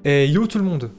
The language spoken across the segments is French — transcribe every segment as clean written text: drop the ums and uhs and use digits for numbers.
Et yo tout le monde.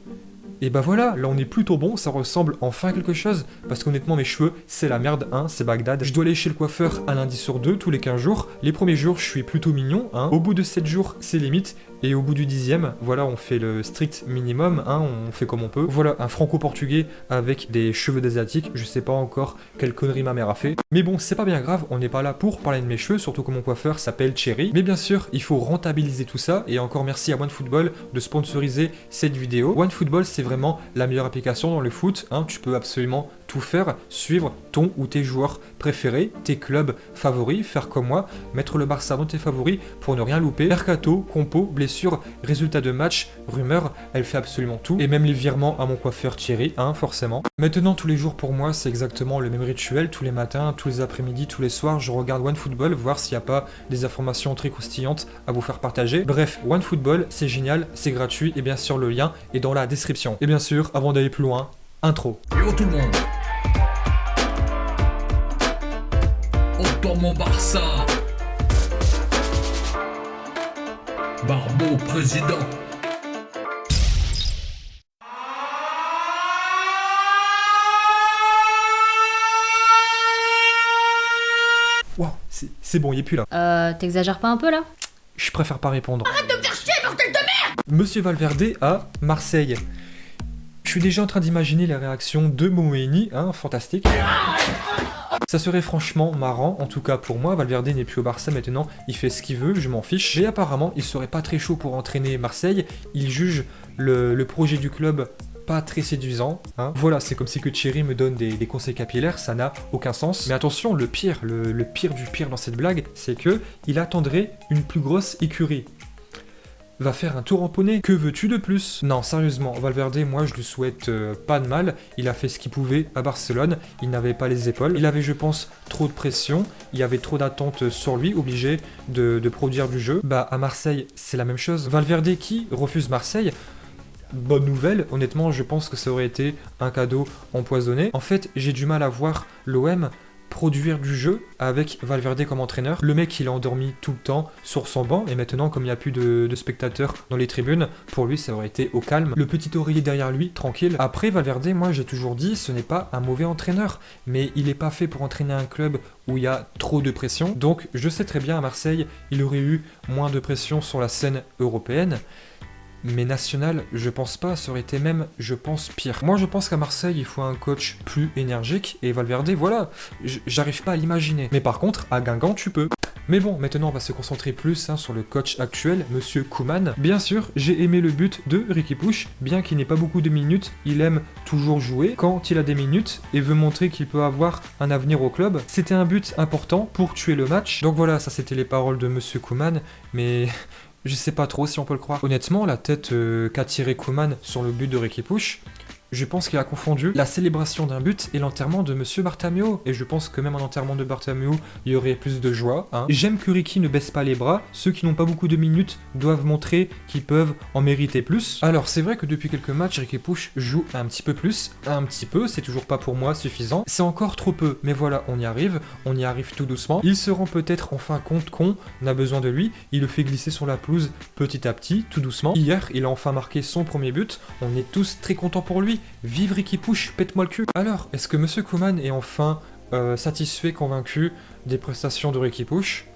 Et bah voilà, là on est plutôt bon, ça ressemble enfin à quelque chose, parce qu'honnêtement mes cheveux, c'est la merde, hein, c'est Bagdad. Je dois aller chez le coiffeur un lundi sur deux, tous les 15 jours. Les premiers jours, je suis plutôt mignon, hein. Au bout de 7 jours, c'est limite. Et au bout du 10e, voilà, on fait le strict minimum, hein, on fait comme on peut. Voilà, un franco-portugais avec des cheveux d'asiatique, je sais pas encore quelle connerie ma mère a fait. Mais bon, c'est pas bien grave, on n'est pas là pour parler de mes cheveux, surtout que mon coiffeur s'appelle Cherry. Mais bien sûr, il faut rentabiliser tout ça, et encore merci à OneFootball de sponsoriser cette vidéo. OneFootball, c'est vraiment la meilleure application dans le foot, hein, tu peux absolument tout faire, suivre ton ou tes joueurs préférés, tes clubs favoris, faire comme moi, mettre le Barça dans tes favoris pour ne rien louper. Mercato, compo, blessure, résultat de match, rumeur, elle fait absolument tout. Et même les virements à mon coiffeur Thierry, hein, forcément. Maintenant, tous les jours pour moi, c'est exactement le même rituel. Tous les matins, tous les après-midi, tous les soirs, je regarde OneFootball, voir s'il n'y a pas des informations très croustillantes à vous faire partager. Bref, OneFootball, c'est génial, c'est gratuit, et bien sûr le lien est dans la description. Et bien sûr, avant d'aller plus loin, intro. Yo tout le monde. Pour mon Barça. Barbeau président. Waouh, c'est bon, il est plus là. T'exagères pas un peu là? Je préfère pas répondre. Arrête de me faire chier, bordel de merde! Monsieur Valverde à Marseille. Je suis déjà en train d'imaginer la réaction de Moeni, hein, fantastique. Ça serait franchement marrant, en tout cas pour moi. Valverde n'est plus au Barça maintenant, il fait ce qu'il veut, je m'en fiche. Et apparemment, il serait pas très chaud pour entraîner Marseille. Il juge le projet du club pas très séduisant, hein. Voilà, c'est comme si que Thierry me donne des conseils capillaires, ça n'a aucun sens. Mais attention, le pire du pire dans cette blague, c'est que il attendrait une plus grosse écurie. Va faire un tour en poney, que veux-tu de plus? Non, sérieusement, Valverde, moi je lui souhaite pas de mal, il a fait ce qu'il pouvait à Barcelone, il n'avait pas les épaules, il avait je pense trop de pression, il y avait trop d'attentes sur lui, obligé de produire du jeu. Bah à Marseille, c'est la même chose. Valverde qui refuse Marseille, bonne nouvelle, honnêtement je pense que ça aurait été un cadeau empoisonné. En fait, j'ai du mal à voir l'OM produire du jeu avec Valverde comme entraîneur. Le mec il est endormi tout le temps sur son banc et maintenant comme il n'y a plus de spectateurs dans les tribunes, pour lui ça aurait été au calme. Le petit oreiller derrière lui, tranquille. Après Valverde, moi j'ai toujours dit ce n'est pas un mauvais entraîneur, mais il n'est pas fait pour entraîner un club où il y a trop de pression. Donc je sais très bien à Marseille, il aurait eu moins de pression sur la scène européenne. Mais national, je pense pas, ça aurait été même, je pense, pire. Moi, je pense qu'à Marseille, il faut un coach plus énergique, et Valverde, voilà, j'arrive pas à l'imaginer. Mais par contre, à Guingamp, tu peux. Mais bon, maintenant, on va se concentrer plus sur le coach actuel, Monsieur Koeman. Bien sûr, j'ai aimé le but de Riqui Puig, bien qu'il n'ait pas beaucoup de minutes, il aime toujours jouer quand il a des minutes et veut montrer qu'il peut avoir un avenir au club. C'était un but important pour tuer le match. Donc voilà, ça c'était les paroles de Monsieur Koeman, mais... je sais pas trop si on peut le croire. Honnêtement, la tête qu'a tiré Koeman sur le but de Riqui Puig, je pense qu'il a confondu la célébration d'un but et l'enterrement de Monsieur Bartomeu. Et je pense que même en enterrement de Bartomeu, il y aurait plus de joie, hein. J'aime que Riqui ne baisse pas les bras. Ceux qui n'ont pas beaucoup de minutes doivent montrer qu'ils peuvent en mériter plus. Alors c'est vrai que depuis quelques matchs, Riqui Puig joue un petit peu plus. Un petit peu, c'est toujours pas pour moi suffisant. C'est encore trop peu, mais voilà, on y arrive tout doucement. Il se rend peut-être enfin compte qu'on a besoin de lui. Il le fait glisser sur la pelouse petit à petit, tout doucement. Hier, il a enfin marqué son premier but. On est tous très contents pour lui. Vive Riqui Puig, pète-moi le cul. Alors, est-ce que Monsieur Koeman est enfin satisfait, convaincu des prestations de Riqui Puig?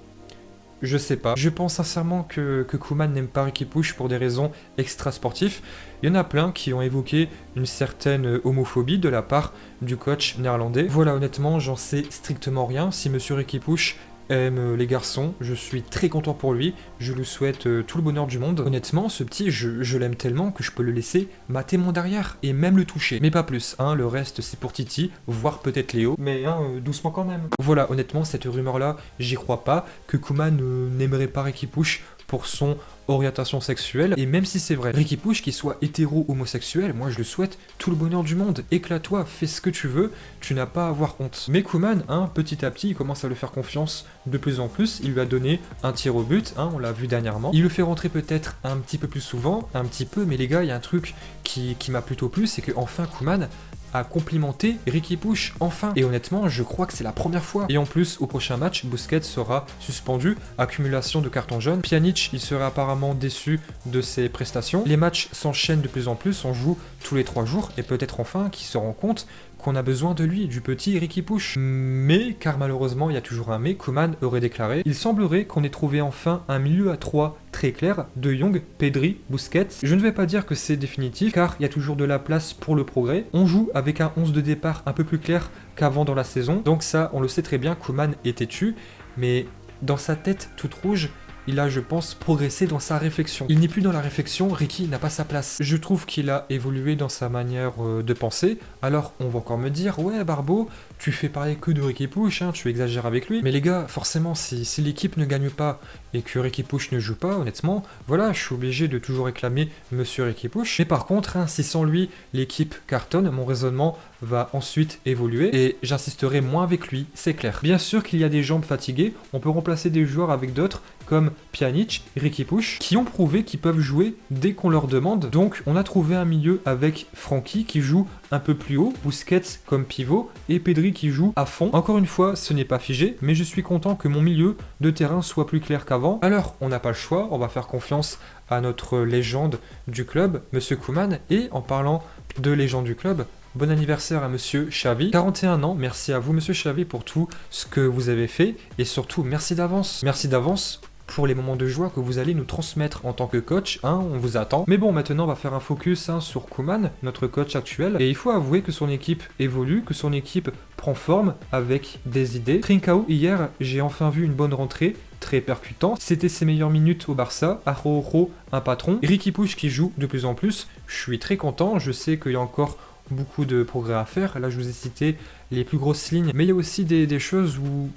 Je sais pas. Je pense sincèrement que Koeman n'aime pas Riqui Puig pour des raisons extra-sportives. Il y en a plein qui ont évoqué une certaine homophobie de la part du coach néerlandais. Voilà, honnêtement, j'en sais strictement rien. Si Monsieur Riqui Puig aime les garçons, je suis très content pour lui, je lui souhaite tout le bonheur du monde. Honnêtement, ce petit, je l'aime tellement que je peux le laisser mater mon derrière et même le toucher. Mais pas plus, hein, le reste c'est pour Titi, voire peut-être Léo, mais hein, doucement quand même. Voilà, honnêtement, cette rumeur-là, j'y crois pas, que Koeman n'aimerait pas Riqui Puig pour son orientation sexuelle, et même si c'est vrai, Riqui Puig qu'il soit hétéro-homosexuel, moi je le souhaite tout le bonheur du monde, éclate-toi, fais ce que tu veux, tu n'as pas à avoir honte. Mais Koeman, hein, petit à petit, il commence à le faire confiance de plus en plus, il lui a donné un tir au but, hein, on l'a vu dernièrement, il le fait rentrer peut-être un petit peu plus souvent, un petit peu, mais les gars, il y a un truc qui m'a plutôt plu, c'est que enfin Koeman à complimenter Riqui Puig enfin. Et honnêtement, je crois que c'est la première fois. Et en plus, au prochain match, Busquets sera suspendu, accumulation de cartons jaunes. Pjanic, il serait apparemment déçu de ses prestations. Les matchs s'enchaînent de plus en plus, on joue tous les 3 jours et peut-être enfin qu'il se rend compte qu'on a besoin de lui, du petit Riqui Puig. Mais, car malheureusement il y a toujours un mais, Koeman aurait déclaré: il semblerait qu'on ait trouvé enfin un milieu à 3 très clair, De Jong, Pedri, Busquets. Je ne vais pas dire que c'est définitif, car il y a toujours de la place pour le progrès. On joue avec un 11 de départ un peu plus clair qu'avant dans la saison, donc ça on le sait très bien, Koeman est têtu, mais dans sa tête toute rouge, il a, je pense, progressé dans sa réflexion. Il n'est plus dans la réflexion, Riqui n'a pas sa place. Je trouve qu'il a évolué dans sa manière de penser. Alors, on va encore me dire: ouais, Barbeau, tu fais parler que de Riqui Puig, hein, tu exagères avec lui. Mais les gars, forcément, si l'équipe ne gagne pas et que Riqui Puig ne joue pas, honnêtement, voilà, je suis obligé de toujours réclamer Monsieur Riqui Puig. Mais par contre, hein, si sans lui, l'équipe cartonne, mon raisonnement va ensuite évoluer et j'insisterai moins avec lui, c'est clair. Bien sûr qu'il y a des jambes fatiguées, on peut remplacer des joueurs avec d'autres comme Pjanic, Riqui Puig, qui ont prouvé qu'ils peuvent jouer dès qu'on leur demande. Donc on a trouvé un milieu avec Francky qui joue un peu plus haut, Busquets comme pivot et Pedri qui joue à fond. Encore une fois, ce n'est pas figé, mais je suis content que mon milieu de terrain soit plus clair qu'avant. Alors on n'a pas le choix, on va faire confiance à notre légende du club, Monsieur Koeman. Et en parlant de légende du club, bon anniversaire à Monsieur Xavi, 41 ans, merci à vous Monsieur Xavi pour tout ce que vous avez fait et surtout merci d'avance. Merci d'avance pour les moments de joie que vous allez nous transmettre en tant que coach, hein, on vous attend. Mais bon, maintenant on va faire un focus sur Koeman, notre coach actuel, et il faut avouer que son équipe évolue, que son équipe prend forme avec des idées. Trincao, hier, j'ai enfin vu une bonne rentrée, très percutant. C'était ses meilleures minutes au Barça. Araujo, un patron. Riqui Puig qui joue de plus en plus. Je suis très content, je sais qu'il y a encore beaucoup de progrès à faire. Là, je vous ai cité les plus grosses lignes, mais il y a aussi des choses où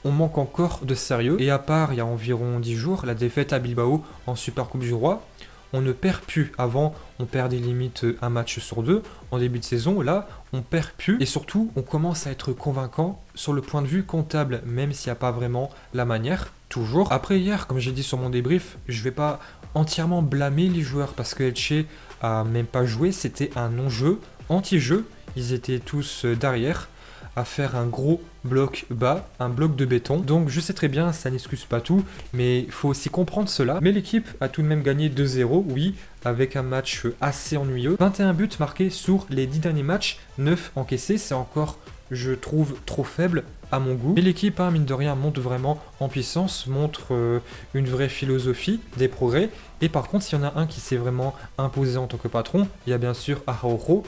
on manque encore de sérieux. Et à part, il y a environ 10 jours, la défaite à Bilbao en Supercoupe du Roi, on ne perd plus. Avant, on perdait limite un match sur 2 en début de saison. Là, on perd plus. Et surtout, on commence à être convaincant sur le point de vue comptable, même s'il n'y a pas vraiment la manière, toujours. Après hier, comme j'ai dit sur mon débrief, je vais pas entièrement blâmer les joueurs parce que Elche a même pas joué. C'était un non-jeu, anti-jeu. Ils étaient tous derrière à faire un gros bloc bas, un bloc de béton. Donc je sais très bien, ça n'excuse pas tout, mais il faut aussi comprendre cela. Mais l'équipe a tout de même gagné 2-0, oui, avec un match assez ennuyeux. 21 buts marqués sur les 10 derniers matchs, 9 encaissés, c'est encore, je trouve, trop faible à mon goût. Mais l'équipe, hein, mine de rien, monte vraiment en puissance, montre une vraie philosophie, des progrès. Et par contre, s'il y en a un qui s'est vraiment imposé en tant que patron, il y a bien sûr Araujo,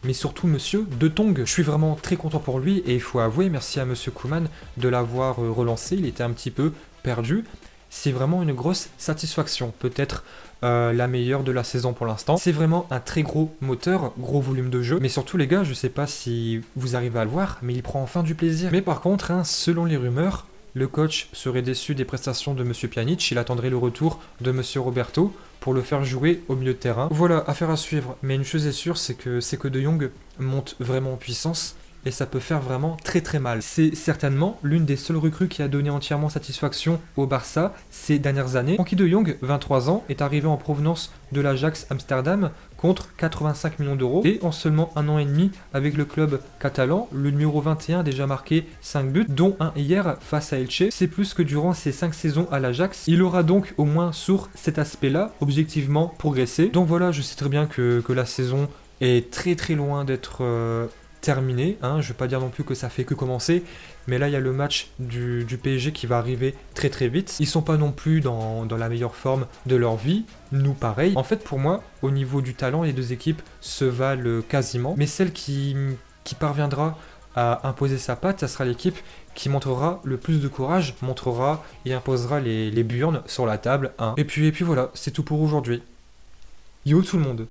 mais surtout Monsieur De Jong. Je suis vraiment très content pour lui et il faut avouer, merci à Monsieur Koeman de l'avoir relancé, il était un petit peu perdu. C'est vraiment une grosse satisfaction, peut-être la meilleure de la saison pour l'instant. C'est vraiment un très gros moteur, gros volume de jeu, mais surtout les gars, je sais pas si vous arrivez à le voir, mais il prend enfin du plaisir. Mais par contre, hein, selon les rumeurs, le coach serait déçu des prestations de Monsieur Pjanic, il attendrait le retour de Monsieur Roberto pour le faire jouer au milieu de terrain. Voilà, affaire à suivre. Mais une chose est sûre, c'est que De Jong monte vraiment en puissance et ça peut faire vraiment très très mal. C'est certainement l'une des seules recrues qui a donné entièrement satisfaction au Barça ces dernières années. Frenkie De Jong, 23 ans, est arrivé en provenance de l'Ajax Amsterdam contre 85 millions d'euros et en seulement un an et demi avec le club catalan, le numéro 21 a déjà marqué 5 buts, dont un hier face à Elche. C'est plus que durant ses 5 saisons à l'Ajax. Il aura donc au moins sur cet aspect-là objectivement progressé. Donc voilà, je sais très bien que la saison est très très loin d'être terminé, hein. Je ne vais pas dire non plus que ça fait que commencer, mais là il y a le match du PSG qui va arriver très très vite. Ils sont pas non plus dans la meilleure forme de leur vie, nous pareil. En fait pour moi, au niveau du talent, les deux équipes se valent quasiment, mais celle qui parviendra à imposer sa patte, ça sera l'équipe qui montrera le plus de courage, montrera et imposera les burnes sur la table, hein. Et puis voilà, c'est tout pour aujourd'hui. Yo tout le monde!